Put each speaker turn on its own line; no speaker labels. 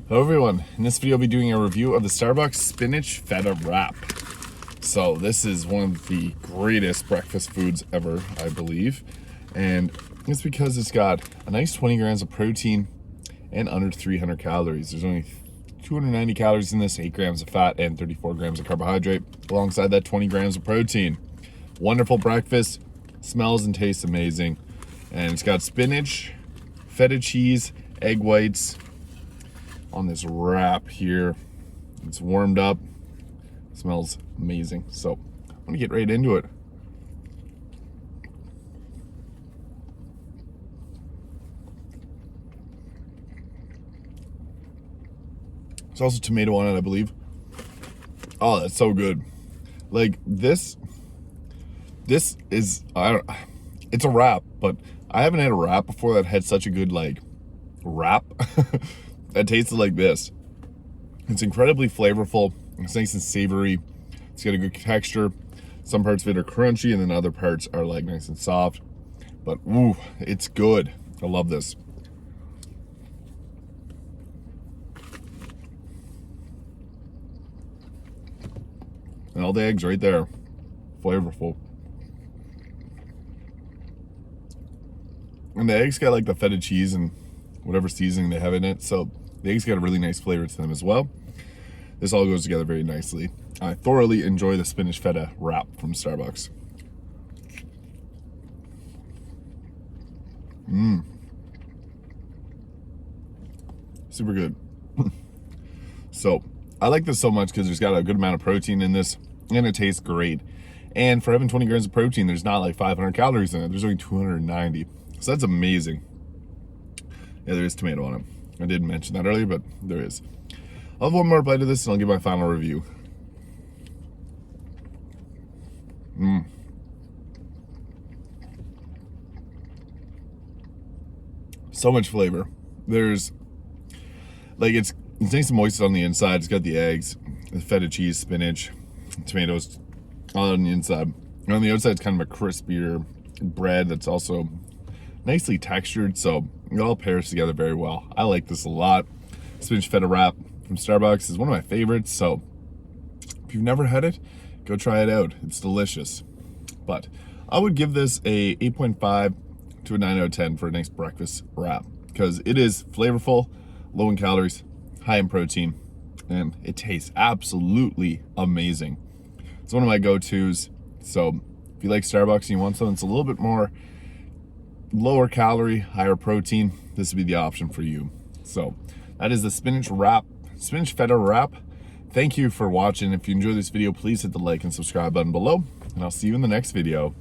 Hello everyone, in this video I'll be doing a review of the Starbucks Spinach Feta Wrap. So this is one of the greatest breakfast foods ever, I believe. And it's because it's got a nice 20 grams of protein and under 300 calories. There's only 290 calories in this, 8 grams of fat and 34 grams of carbohydrate, alongside that 20 grams of protein. Wonderful breakfast, smells and tastes amazing. And it's got spinach, feta cheese, egg whites, on this wrap here. It's warmed up, smells amazing. So I'm gonna get right into it. There's also tomato on it, I believe. Oh, that's so good. Like this is, it's a wrap, but I haven't had a wrap before that had such a good like wrap that tasted like this. It's incredibly flavorful. It's nice and savory. It's got a good texture. Some parts of it are crunchy and then other parts are like nice and soft. But ooh, it's good. I love this. And all the eggs right there. Flavorful. And the eggs got like the feta cheese and whatever seasoning they have in it. So the eggs got a really nice flavor to them as well. This all goes together very nicely. I thoroughly enjoy the spinach feta wrap from Starbucks. Super good. So I like this so much because there's got a good amount of protein in this and it tastes great. And for having 20 grams of protein, there's not like 500 calories in it. There's only 290. So that's amazing. Yeah, there is tomato on it. I didn't mention that earlier, but there is. I'll have one more bite of this and I'll give my final review. So much flavor. There's like it's nice and moist on the inside. It's got the eggs, the feta cheese, spinach, tomatoes on the inside. And on the outside, it's kind of a crispier bread that's also nicely textured, so it all pairs together very well. I like this a lot. Spinach feta wrap from Starbucks is one of my favorites, so if you've never had it, go try it out. It's delicious. But I would give this a 8.5 to a 9 out of 10 for a nice breakfast wrap because it is flavorful, low in calories, high in protein, and it tastes absolutely amazing. It's one of my go-tos, so if you like Starbucks and you want something that's a little bit more lower calorie, higher protein, this would be the option for you. So that is the spinach feta wrap. Thank you for watching. If you enjoyed this video, please hit the like and subscribe button below, and I'll see you in the next video.